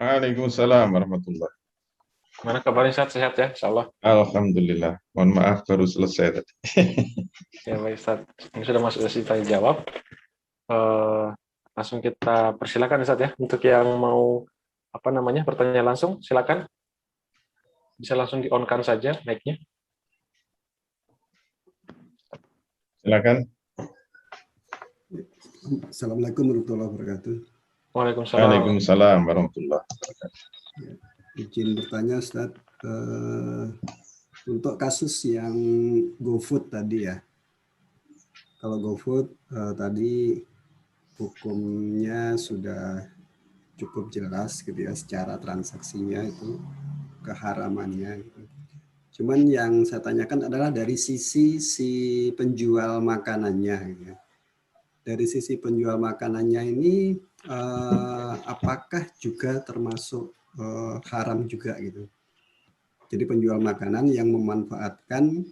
Waalaikumsalam warahmatullahi. Mana kabarnya, Ustaz? Sehat ya, insya Allah. Alhamdulillah. Mohon maaf baru selesai tadi. Ya, baik, Ustaz. Ini sudah masuk sesi tanya jawab. Eh, Langsung kita persilakan, Ustaz, ya. Untuk yang mau bertanya langsung, silakan. Bisa langsung di-on-kan saja mic-nya. Silakan. Assalamualaikum warahmatullahi wabarakatuh. Waalaikumsalam. Waalaikumsalam warahmatullahi wabarakatuh. Izin bertanya, Ustaz, untuk kasus yang GoFood tadi ya. Kalau GoFood tadi hukumnya sudah cukup jelas gitu ya, secara transaksinya itu keharamannya gitu. Cuman yang saya tanyakan adalah dari sisi si penjual makanannya gitu ya. Dari sisi penjual makanannya ini apakah juga termasuk haram juga gitu. Jadi penjual makanan yang memanfaatkan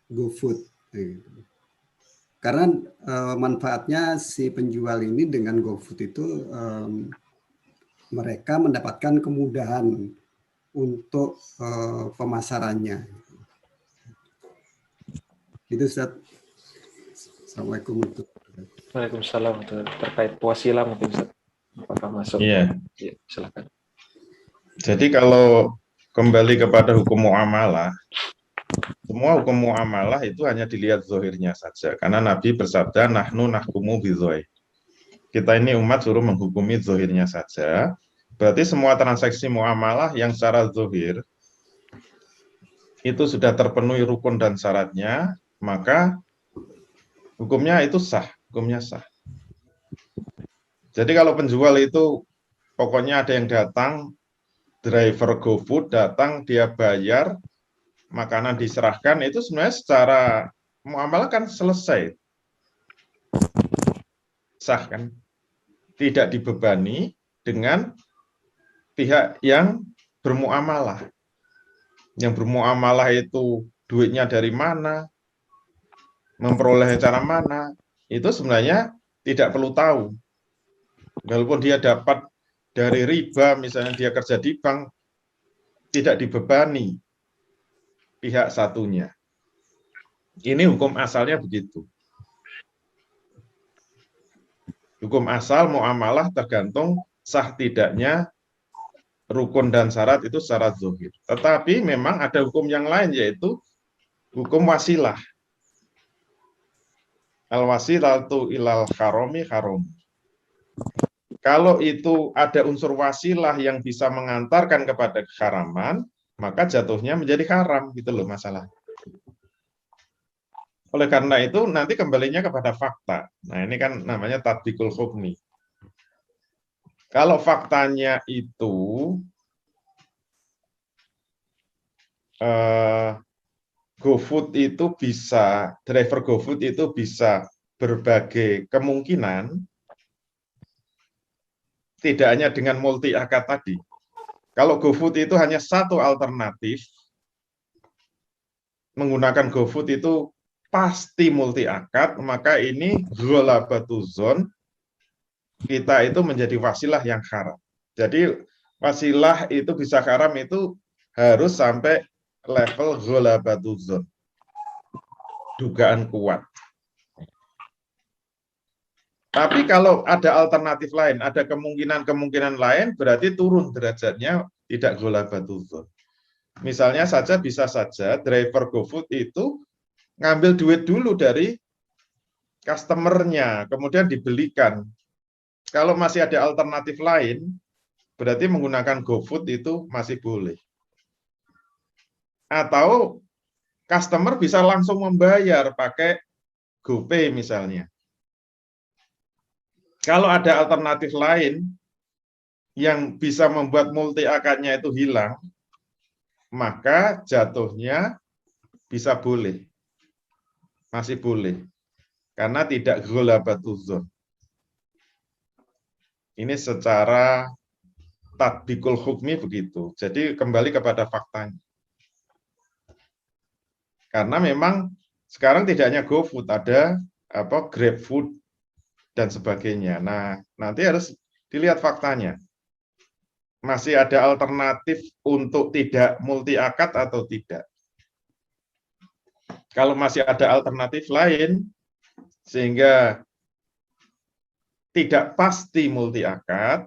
GoFood gitu. Karena manfaatnya si penjual ini dengan GoFood itu mereka mendapatkan kemudahan untuk pemasarannya. Itu Ustaz. Assalamualaikum warahmatullahi wabarakatuh. Waalaikumsalam. Terkait wasilah mungkin, Ustaz. Apakah masuk? Iya. Ya, silakan. Jadi kalau kembali kepada hukum muamalah, semua hukum muamalah itu hanya dilihat zohirnya saja. Karena Nabi bersabda, nahnu nahkumu bizoih. Kita ini umat suruh menghukumi zohirnya saja. Berarti semua transaksi muamalah yang secara zohir itu sudah terpenuhi rukun dan syaratnya, maka hukumnya itu sah, hukumnya sah. Jadi kalau penjual itu pokoknya ada yang datang, driver GoFood datang, dia bayar, makanan diserahkan, itu sebenarnya secara muamalah kan selesai. Sah kan? Tidak dibebani dengan pihak yang bermuamalah. Yang bermuamalah itu duitnya dari mana, memperoleh cara mana, itu sebenarnya tidak perlu tahu. Walaupun dia dapat dari riba, misalnya dia kerja di bank, tidak dibebani pihak satunya. Ini hukum asalnya begitu. Hukum asal muamalah tergantung sah tidaknya rukun dan syarat itu secara zahir. Tetapi memang ada hukum yang lain, yaitu hukum wasilah. Al-wasilatu ilal harami haram. Kalau itu ada unsur wasilah yang bisa mengantarkan kepada keharaman, maka jatuhnya menjadi haram, gitu loh masalah. Oleh karena itu nanti kembalinya kepada fakta. Nah ini kan namanya tatbikul hukmi. Kalau faktanya itu GoFood itu bisa, driver GoFood itu bisa berbagai kemungkinan, tidak hanya dengan multi akad tadi. Kalau GoFood itu hanya satu alternatif, menggunakan GoFood itu pasti multi akad, maka ini ghalabatuzon, kita itu menjadi wasilah yang haram. Jadi wasilah itu bisa haram itu harus sampai level ghalabatuzon, dugaan kuat. Tapi kalau ada alternatif lain, ada kemungkinan-kemungkinan lain, berarti turun derajatnya, tidak ghalabatuzon. Misalnya saja, bisa saja driver GoFood itu ngambil duit dulu dari customernya, kemudian dibelikan. Kalau masih ada alternatif lain, berarti menggunakan GoFood itu masih boleh. Atau customer bisa langsung membayar pakai GoPay misalnya. Kalau ada alternatif lain yang bisa membuat multi akadnya itu hilang, maka jatuhnya bisa boleh. Masih boleh. Karena tidak ghalabatuzon. Ini secara tatbikul hukmi begitu. Jadi kembali kepada faktanya. Karena memang sekarang tidak hanya GoFood, ada GrabFood dan sebagainya. Nah, nanti harus dilihat faktanya. masih ada alternatif untuk tidak multi akad atau tidak. Kalau masih ada alternatif lain, sehingga tidak pasti multi akad,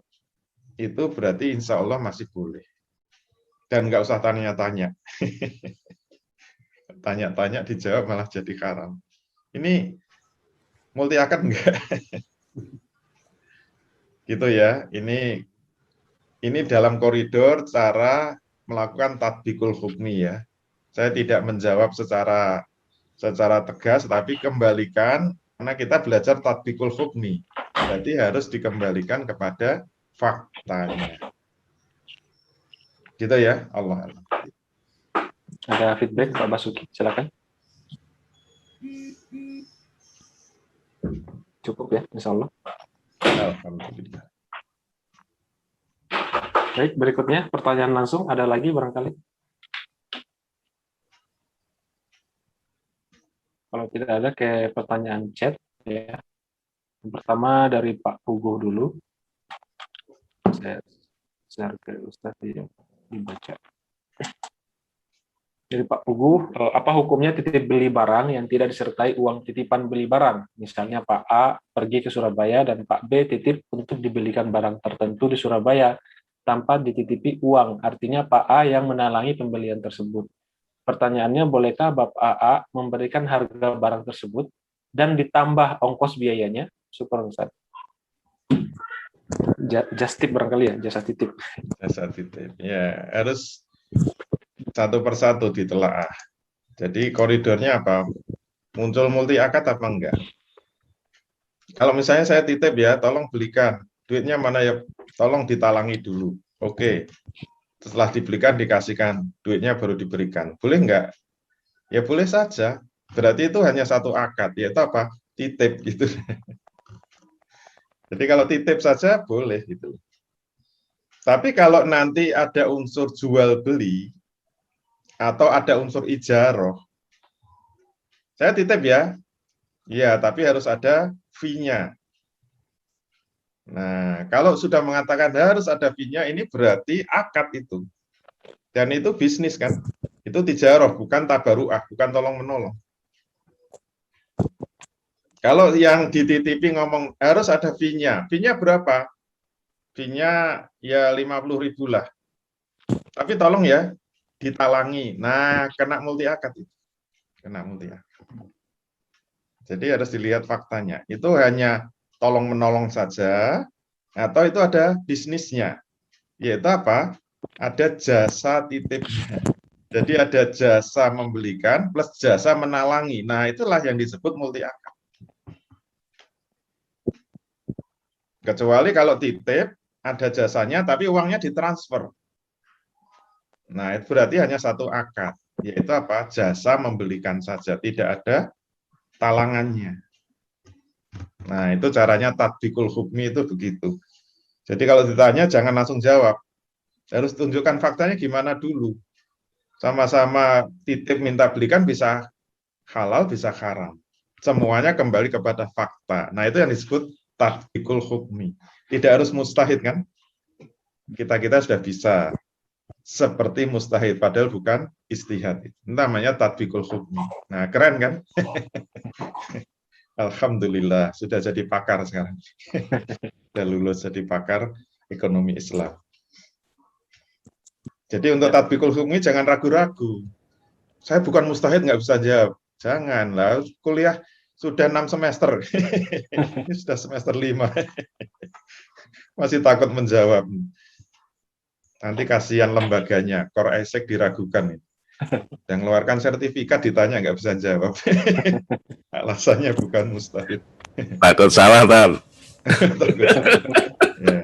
itu berarti insya Allah masih boleh. Dan nggak usah tanya-tanya. Tanya-tanya dijawab malah jadi haram. Ini multi akad enggak? Gitu ya. Ini dalam koridor cara melakukan tatbikul hukmi ya. Saya tidak menjawab secara tegas, tapi kembalikan karena kita belajar tatbikul hukmi. Jadi harus dikembalikan kepada faktanya. Gitu ya, Allah. Ada feedback Pak Basuki, silakan. Cukup ya, insya Allah. Alhamdulillah. Baik, berikutnya pertanyaan langsung. Ada lagi barangkali? Kalau tidak ada, ke pertanyaan chat. Ya. Yang pertama dari Pak Puguh dulu. Saya share ke Ustaz ya, dibaca. Dari Pak Puguh, apa hukumnya titip beli barang yang tidak disertai uang titipan beli barang? Misalnya Pak A pergi ke Surabaya dan Pak B titip untuk dibelikan barang tertentu di Surabaya tanpa dititipi uang. Artinya Pak A yang menalangi pembelian tersebut. Pertanyaannya, bolehkah Bapak AA memberikan harga barang tersebut dan ditambah ongkos biayanya? Syukur Ustaz. Just tip barangkali ya, jasa titip. Jasa titip. Ya, harus satu persatu ditelaah. Jadi koridornya apa? Muncul multi akad apa enggak? Kalau misalnya saya titip ya, tolong belikan. Duitnya mana ya? Tolong ditalangi dulu. Oke. Setelah dibelikan, dikasihkan. Duitnya baru diberikan. Boleh enggak? Ya boleh saja. Berarti itu hanya satu akad. Yaitu apa? Titip gitu. Jadi kalau titip saja boleh gitu. Tapi kalau nanti ada unsur jual beli atau ada unsur ijaroh, saya titip ya, tapi harus ada fee-nya. Nah, kalau sudah mengatakan harus ada fee-nya, ini berarti akad itu. Dan itu bisnis kan, itu tijaroh, bukan tabaruah, bukan tolong-menolong. Kalau yang dititipi ngomong harus ada fee-nya berapa? Fee-nya ya 50.000 lah. Tapi tolong ya, ditalangi. Nah, kena multi akad itu. Kena multi akad. Jadi harus dilihat faktanya. Itu hanya tolong-menolong saja, atau itu ada bisnisnya. Yaitu apa? Ada jasa titipnya. Jadi ada jasa membelikan plus jasa menalangi. Nah, itulah yang disebut multi akad. Kecuali kalau titip, ada jasanya, tapi uangnya ditransfer. Nah, itu berarti hanya satu akad, yaitu apa? Jasa membelikan saja, tidak ada talangannya. Nah, itu caranya tatbikul hukmi itu begitu. Jadi kalau ditanya, jangan langsung jawab. Harus tunjukkan faktanya gimana dulu. Sama-sama titip minta belikan bisa halal, bisa haram. Semuanya kembali kepada fakta. Nah, itu yang disebut tatbikul hukmi. Tidak harus mustahid kan? Kita sudah bisa seperti mustahid, padahal bukan istihad. Itu namanya tatbikul hukmi. Nah, keren kan? Alhamdulillah, sudah jadi pakar sekarang. Sudah lulus jadi pakar ekonomi Islam. Jadi untuk tatbikul hukmi jangan ragu-ragu. Saya bukan mustahid, nggak bisa jawab. Janganlah, kuliah sudah 6 semester. Ini sudah semester 5. Masih takut menjawab. Nanti kasihan lembaganya, Kor Isaac diragukan. Yang mengeluarkan sertifikat ditanya nggak bisa jawab. Alasannya bukan mustahid. Takut salah, Tan. Ya.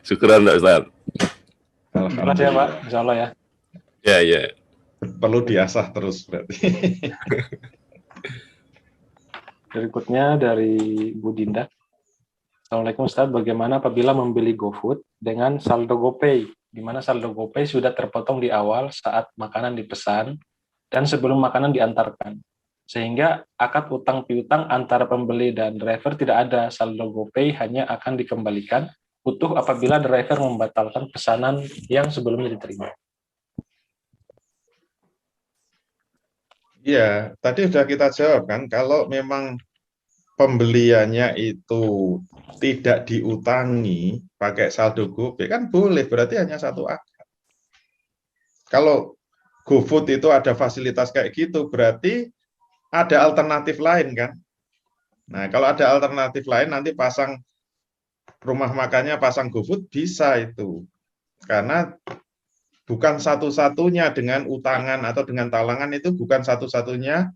Syukuran, Ustaz. Terima kasih ya, Pak. Insya Allah ya. Ya. Perlu diasah terus berarti. Berikutnya dari Bu Dinda. Assalamualaikum Ustaz, bagaimana apabila membeli GoFood dengan saldo GoPay, di mana saldo GoPay sudah terpotong di awal saat makanan dipesan dan sebelum makanan diantarkan. Sehingga akad utang piutang antara pembeli dan driver tidak ada. Saldo GoPay hanya akan dikembalikan utuh apabila driver membatalkan pesanan yang sebelumnya diterima. Iya, tadi sudah kita jawab kan, kalau memang pembeliannya itu tidak diutangi pakai saldo GoPay kan boleh, berarti hanya satu akad. Kalau GoFood itu ada fasilitas kayak gitu, berarti ada alternatif lain kan. Nah, kalau ada alternatif lain nanti pasang rumah makannya, pasang GoFood bisa itu. Karena bukan satu-satunya dengan utangan atau dengan talangan, itu bukan satu-satunya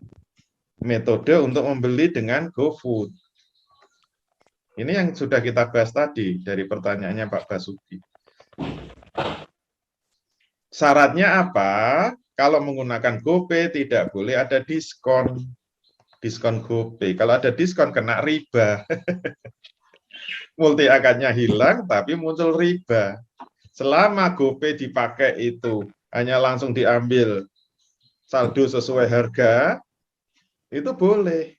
metode untuk membeli dengan GoFood. Ini yang sudah kita bahas tadi dari pertanyaannya Pak Basuki. Syaratnya apa? Kalau menggunakan GoPay tidak boleh ada diskon. Diskon GoPay. Kalau ada diskon kena riba. Multi akadnya hilang tapi muncul riba. Selama GoPay dipakai itu hanya langsung diambil saldo sesuai harga, itu boleh.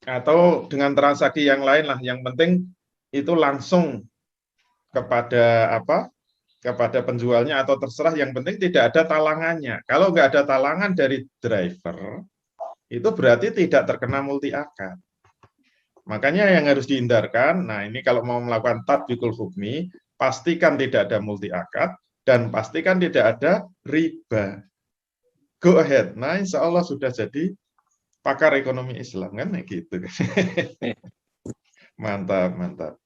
Atau dengan transaksi yang lain lah, yang penting itu langsung kepada apa? Kepada penjualnya atau terserah, yang penting tidak ada talangannya. Kalau nggak ada talangan dari driver, itu berarti tidak terkena multi akad. Makanya yang harus dihindarkan, nah ini kalau mau melakukan tatbikul hukmi, pastikan tidak ada multi akad dan pastikan tidak ada riba. Go ahead. Nah, insya Allah sudah jadi pakar ekonomi Islam kan gitu. Mantap, mantap.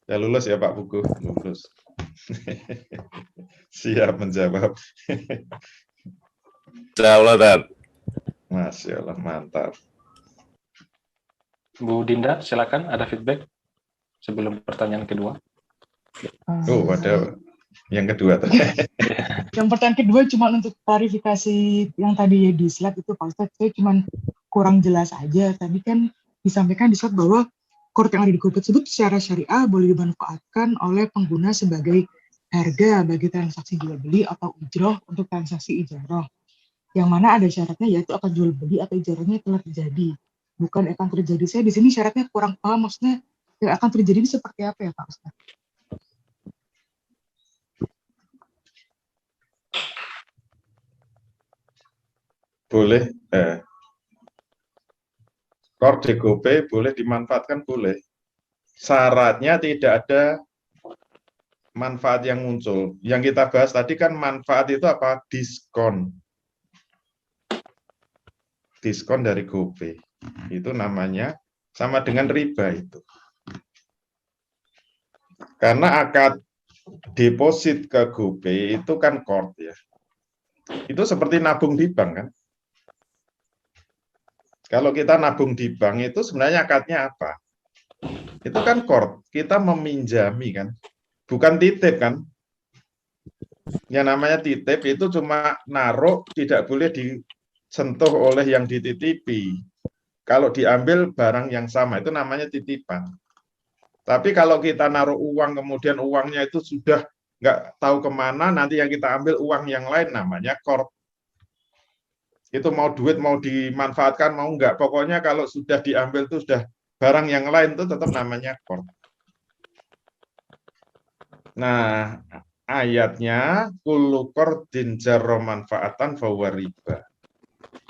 Ya lulus ya Pak Buku, lulus. Siap menjawab. Insya Allah, Tat. Masya Allah, mantap. Bu Dinda, silakan ada feedback sebelum pertanyaan kedua. Oh, ada yang kedua. Yang pertanyaan kedua cuma untuk klarifikasi yang tadi di slide itu Pak Ustadz, saya cuma kurang jelas aja. Tadi kan disampaikan di slide bahwa qard yang ada di GoPay tersebut secara syariah boleh dimanfaatkan oleh pengguna sebagai harga bagi transaksi jual beli atau ujroh untuk transaksi ijarah. Yang mana ada syaratnya yaitu akan jual beli atau ijarahnya telah terjadi. Bukan akan terjadi. Saya di sini syaratnya kurang paham, maksudnya yang akan terjadi ini seperti apa ya Pak Ustadz? Boleh. Qard di GoPay boleh dimanfaatkan, boleh. Syaratnya tidak ada manfaat yang muncul. Yang kita bahas tadi kan manfaat itu apa? Diskon. Diskon dari GoPay. Itu namanya sama dengan riba itu. Karena akad deposit ke GoPay itu kan qard ya. Itu seperti nabung di bank kan. Kalau kita nabung di bank itu sebenarnya akadnya apa? Itu kan qard, kita meminjami kan. Bukan titip kan. Yang namanya titip itu cuma naruh, tidak boleh disentuh oleh yang dititipi. Kalau diambil barang yang sama, itu namanya titipan. Tapi kalau kita naruh uang, kemudian uangnya itu sudah nggak tahu kemana, nanti yang kita ambil uang yang lain, namanya qard. Itu mau duit, mau dimanfaatkan, mau nggak. Pokoknya kalau sudah diambil itu sudah barang yang lain, itu tetap namanya qard. Nah, ayatnya, kullu qardin jarra manfaatan fahuwa riba.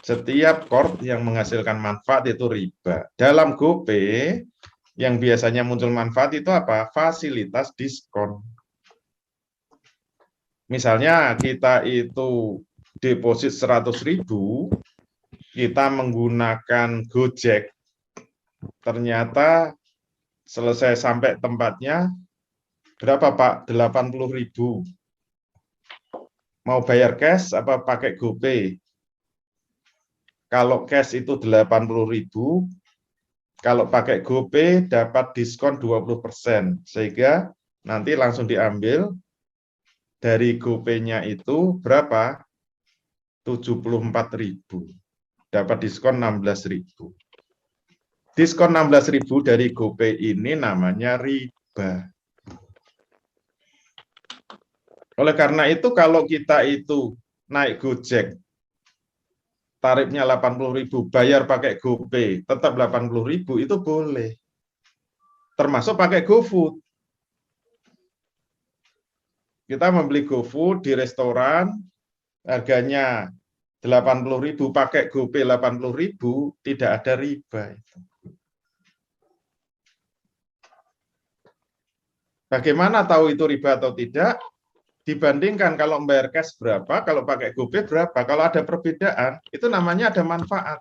Setiap qard yang menghasilkan manfaat itu riba. Dalam GoPay, yang biasanya muncul manfaat itu apa? Fasilitas diskon. Misalnya kita itu deposit 100.000, kita menggunakan Gojek. Ternyata selesai sampai tempatnya, berapa Pak? 80.000. Mau bayar cash apa pakai GoPay? Kalau cash itu 80.000, kalau pakai GoPay dapat diskon 20%, sehingga nanti langsung diambil dari GoPay-nya itu berapa? 74.000. Dapat diskon 16.000. Diskon 16.000 dari GoPay ini namanya riba. Oleh karena itu kalau kita itu naik Gojek, tarifnya 80.000, bayar pakai GoPay, tetap 80.000, itu boleh. Termasuk pakai GoFood. Kita membeli GoFood di restoran, harganya 80.000, pakai GoPay 80.000, tidak ada riba. Bagaimana tahu itu riba atau tidak? Dibandingkan kalau membayar cash berapa, kalau pakai GoPay berapa. Kalau ada perbedaan, itu namanya ada manfaat.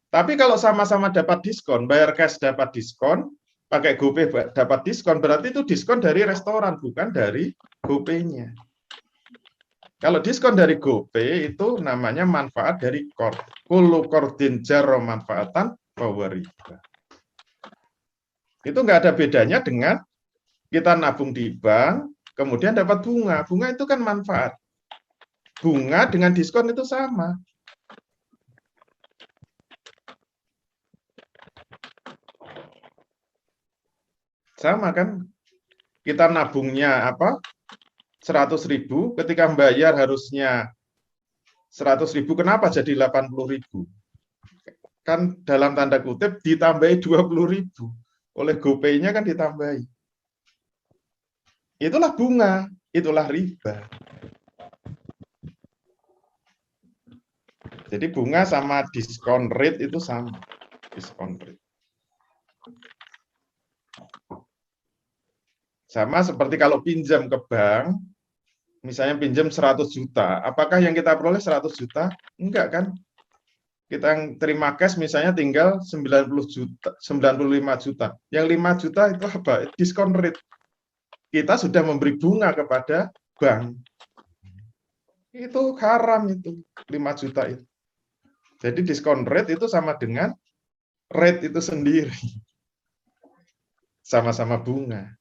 Tapi kalau sama-sama dapat diskon, bayar cash dapat diskon, pakai GoPay dapat diskon, berarti itu diskon dari restoran, bukan dari GoPay-nya. Kalau diskon dari GoPay itu namanya manfaat dari qard. Kullu qardin jarra manfaatan fahuwa riba. Itu nggak ada bedanya dengan kita nabung di bank, kemudian dapat bunga. Bunga itu kan manfaat. Bunga dengan diskon itu sama. Sama kan? Kita nabungnya apa? 100.000, ketika membayar harusnya 100.000, kenapa jadi 80.000? Kan dalam tanda kutip ditambahi 20.000. Oleh GoPay-nya kan ditambahi. Itulah bunga, itulah riba. Jadi bunga sama diskon rate itu sama. Diskon rate. Sama seperti kalau pinjam ke bank, misalnya pinjam 100 juta, apakah yang kita peroleh 100 juta? Enggak kan? Kita yang terima cash misalnya tinggal 90 juta, 95 juta. Yang 5 juta itu apa? Diskon rate. Kita sudah memberi bunga kepada bank. Itu haram itu, 5 juta itu. Jadi diskon rate itu sama dengan rate itu sendiri. Sama-sama bunga.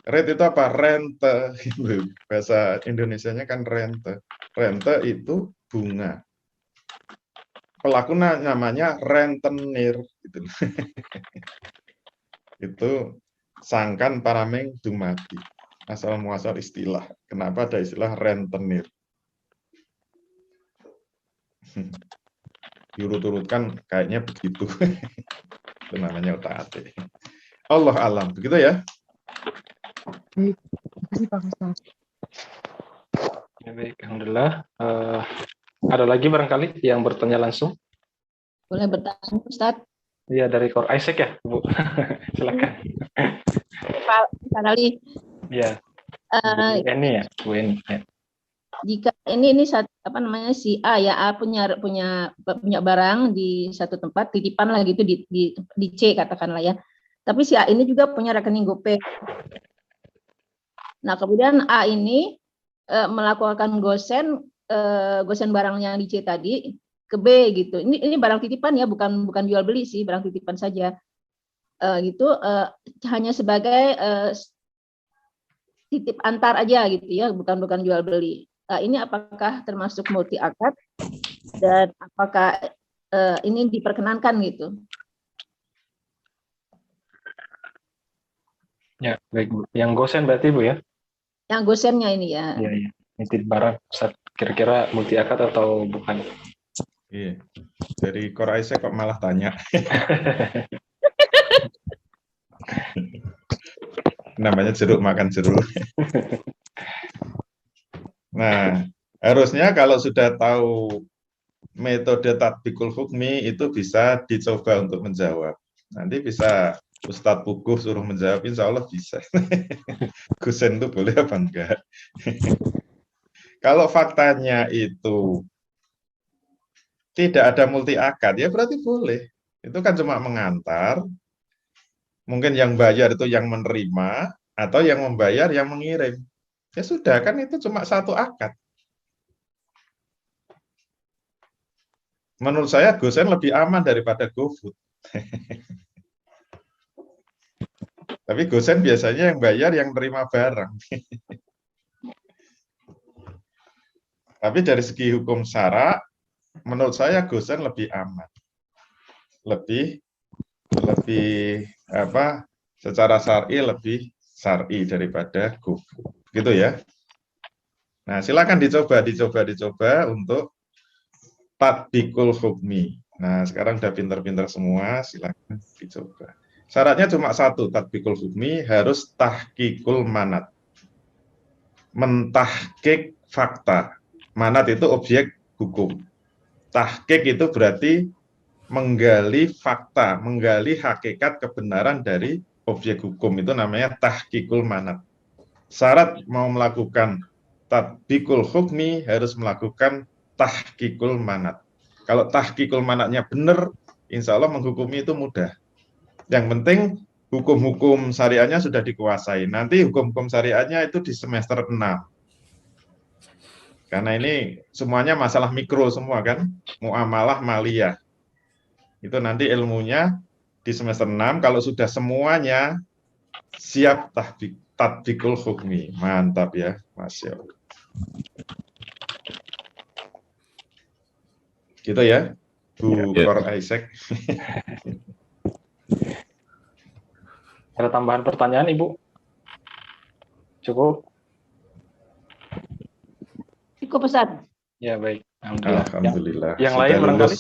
Rate itu apa? Rente. Bahasa Indonesianya kan rente. Rente itu bunga. Pelaku namanya rentenir. Gitu. Itu sangkan parameng dumadi. Asal muasal istilah. Kenapa ada istilah rentenir? Diurut-urutkan kayaknya begitu. Itu namanya otak-atik. Allah alam. Begitu ya? Baik, terima kasih Pak Ustaz. Ya, baik, alhamdulillah. Ada lagi barangkali yang bertanya langsung? Boleh bertanya, Ustaz? Iya, dari Kor Isaac ya, Bu. Silakan. Pak Ali. Iya. Bu Eni ya, Bu Eni. Ya. Jika ini apa namanya, si A ya, A punya barang di satu tempat, titipan lah gitu di C katakanlah ya. Tapi si A ini juga punya rekening GoPay. Nah, kemudian A ini melakukan gosen barangnya di C tadi ke B gitu. Ini barang titipan ya, bukan jual beli sih, barang titipan saja. Gitu hanya sebagai titip antar aja gitu ya, bukan jual beli. Ini apakah termasuk multi akad dan apakah ini diperkenankan gitu? Ya, baik Bu. Yang gosen berarti Bu ya? Yang gosennya ini ya. Iya, iya. Nitip barang, kira-kira multi akad atau bukan? Iya. Dari Kor Isaac kok malah tanya. Namanya jeruk makan jeruk. Nah, harusnya kalau sudah tahu metode tatbikul hukmi itu bisa dicoba untuk menjawab. Nanti bisa Ustadz Puguh suruh menjawab, insya Allah bisa. Gusen itu boleh apa enggak? Kalau faktanya itu tidak ada multi akad, ya berarti boleh. Itu kan cuma mengantar. Mungkin yang bayar itu yang menerima, atau yang membayar yang mengirim. Ya sudah, kan itu cuma satu akad. Menurut saya gosen lebih aman daripada GoFood. Tapi gosen biasanya yang bayar yang terima barang. Tapi dari segi hukum syara, menurut saya gosen lebih aman. Lebih apa? Secara syar'i lebih syar'i daripada GoFood. Gitu ya. Nah, silakan dicoba untuk tatbikul hukmi. Nah, sekarang udah pinter-pinter semua, silakan dicoba. Syaratnya cuma satu, tatbikul hukmi harus tahqiqul manat. Mentahqiq fakta. Manat itu objek hukum. Tahqiq itu berarti menggali fakta, menggali hakikat kebenaran dari objek hukum, itu namanya tahqiqul manat. Syarat mau melakukan tatbikul hukmi harus melakukan tahqiqul manat. Kalau tahqiqul manatnya benar, insya Allah menghukumi itu mudah. Yang penting hukum-hukum syariahnya sudah dikuasai. Nanti hukum-hukum syariahnya itu di semester 6. Karena ini semuanya masalah mikro semua kan, muamalah maliyah. Itu nanti ilmunya di semester 6, kalau sudah semuanya siap tatbikul hukmi. Mantap ya, Masya Allah. Gitu ya, Bu Kor Isaac. Ada tambahan pertanyaan, Ibu? Cukup? Cukup, Ustaz. Ya, baik. Alhamdulillah. Alhamdulillah. Yang sudah lain barangkali?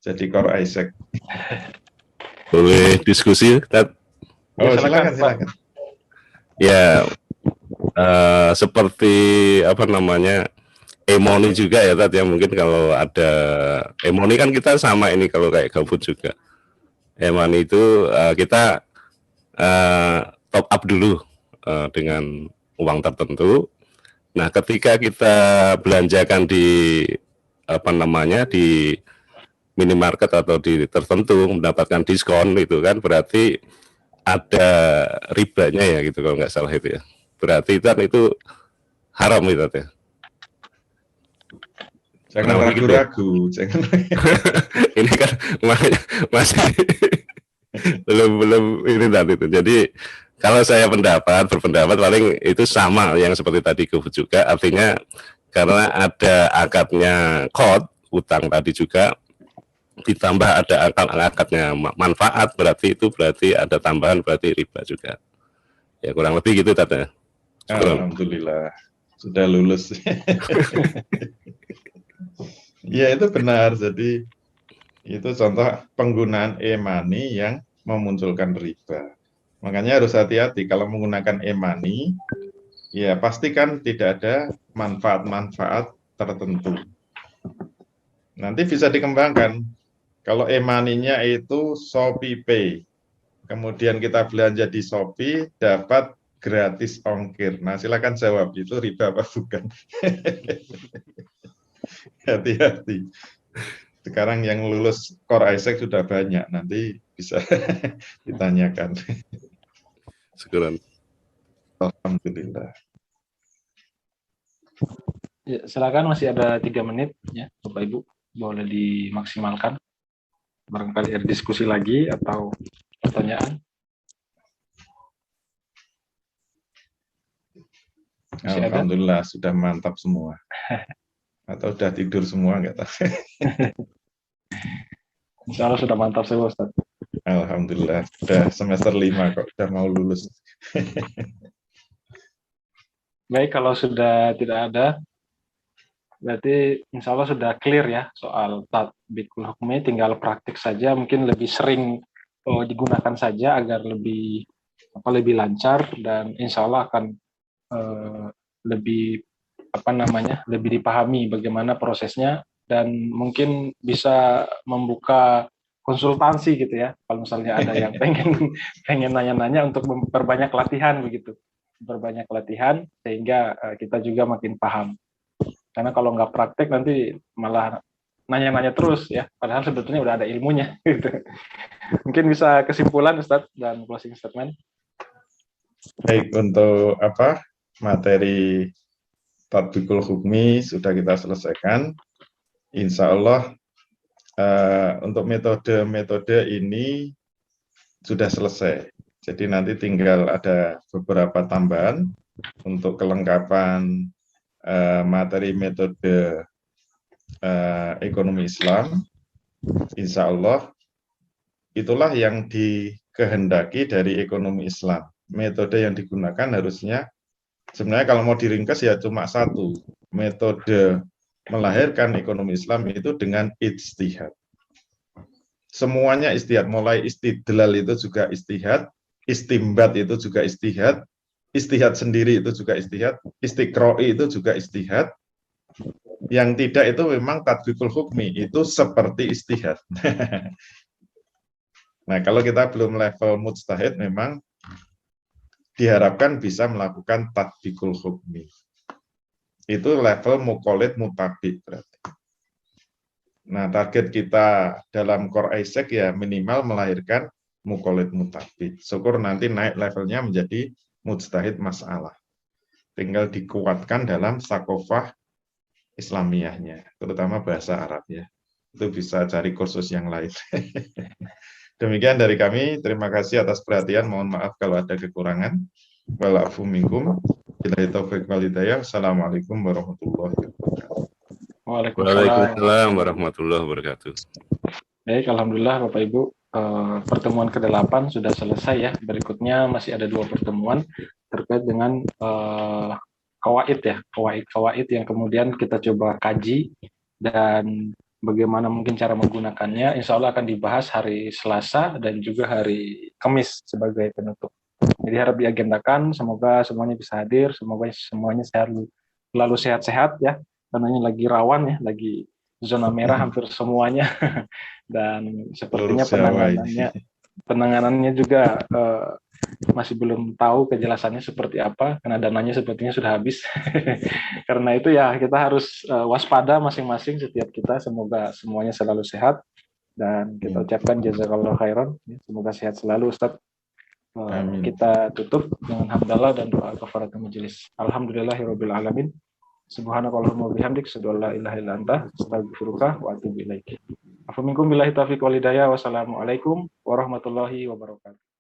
Jadi Kor Isaac. Boleh diskusi, Tat? Oh, Ya, silakan. Ya, seperti apa namanya, emoni juga ya, Tat, ya. Mungkin kalau ada emoni kan kita sama ini kalau kayak GoFood juga. Emoni itu kita top up dulu dengan uang tertentu. Nah, ketika kita belanjakan di apa namanya, di minimarket atau di tertentu mendapatkan diskon itu kan berarti ada ribanya ya gitu kalau nggak salah itu ya. Berarti itu haram itu ya. Jangan ragu-ragu, jangan. Ini kan masih belum ini tadi itu. Jadi kalau saya berpendapat paling itu sama yang seperti tadi GoFood juga, artinya karena ada akadnya qad utang tadi juga, ditambah ada akadnya manfaat, berarti ada tambahan, berarti riba juga. Ya kurang lebih gitu Tata. Alhamdulillah sudah lulus. Ya itu benar. Jadi itu contoh penggunaan e-money yang memunculkan riba. Makanya harus hati-hati kalau menggunakan e-money, ya pastikan tidak ada manfaat-manfaat tertentu. Nanti bisa dikembangkan. Kalau e-money-nya itu Shopee Pay, kemudian kita belanja di Shopee, dapat gratis ongkir. Nah, silakan jawab, itu riba apa bukan? Hati-hati. Sekarang yang lulus Core Isaac sudah banyak, nanti bisa ditanyakan. Syukuran. Alhamdulillah. Ya, silakan, masih ada 3 menit ya, Bapak Ibu, boleh dimaksimalkan. Barangkali ada diskusi lagi atau pertanyaan. Alhamdulillah sudah mantap semua. Atau sudah tidur semua nggak tahu. Insya Allah sudah mantap semua, Ustaz. Alhamdulillah sudah semester 5 kok sudah mau lulus. Baik, kalau sudah tidak ada, berarti insya Allah sudah clear ya soal tatbikul hukmi, tinggal praktik saja, mungkin lebih sering digunakan saja agar lebih lancar, dan insya Allah akan lebih lebih dipahami bagaimana prosesnya, dan mungkin bisa membuka konsultansi gitu ya, kalau misalnya ada yang pengen nanya-nanya untuk memperbanyak latihan begitu, memperbanyak latihan sehingga kita juga makin paham. Karena kalau nggak praktek nanti malah nanya-nanya terus ya, padahal sebetulnya udah ada ilmunya gitu. Mungkin bisa kesimpulan Ustadz dan closing statement. Baik, untuk materi tatbikul hukmi sudah kita selesaikan. Insya Allah untuk metode-metode ini sudah selesai. Jadi nanti tinggal ada beberapa tambahan untuk kelengkapan materi metode ekonomi Islam. Insya Allah itulah yang dikehendaki dari ekonomi Islam. Metode yang digunakan harusnya sebenarnya kalau mau diringkas ya cuma satu, metode melahirkan ekonomi Islam itu dengan ijtihad. Semuanya ijtihad, mulai istidlal itu juga ijtihad, istimbat itu juga ijtihad, ijtihad sendiri itu juga ijtihad, istiqro'i itu juga ijtihad. Yang tidak itu memang tatbiqul hukmi, itu seperti ijtihad. Nah, kalau kita belum level mujtahid, memang diharapkan bisa melakukan tatbiqul hukmi. Itu level muqallid mutabi berarti. Nah, target kita dalam Core Isaac ya minimal melahirkan muqallid mutabi. Syukur nanti naik levelnya menjadi mujtahid mas'alah. Tinggal dikuatkan dalam sakofah Islamiyahnya, terutama bahasa Arab ya. Itu bisa cari kursus yang lain. Demikian dari kami. Terima kasih atas perhatian. Mohon maaf kalau ada kekurangan. Wa'alaikum minkum. Billahi taufiq wal hidayah. Assalamualaikum warahmatullahi wabarakatuh. Waalaikumsalam warahmatullahi wabarakatuh. Baik, alhamdulillah Bapak Ibu, pertemuan ke-8 sudah selesai ya. Berikutnya masih ada 2 pertemuan terkait dengan kawaid ya, kawaid yang kemudian kita coba kaji dan bagaimana mungkin cara menggunakannya. Insya Allah akan dibahas hari Selasa dan juga hari Kamis sebagai penutup. Jadi harap diagendakan, semoga semuanya bisa hadir, semoga semuanya selalu sehat-sehat ya. Karena ini lagi rawan ya, lagi zona merah hampir semuanya. Dan sepertinya penanganannya juga masih belum tahu kejelasannya seperti apa, karena dananya sepertinya sudah habis. Karena itu ya kita harus waspada masing-masing setiap kita, semoga semuanya selalu sehat. Dan kita ucapkan jazakallahu khairan, semoga sehat selalu Ustadz. Kita tutup dengan hamdalah dan doa kafaratul majelis. Alhamdulillahirabbil alamin. Subhanakallahumma wabihamdik, asyhadu an la ilaha illa anta, astaghfiruka wa atubu ilaik. Afa minkum billahi taufiq wal hidayah. Wassalamualaikum warahmatullahi wabarakatuh.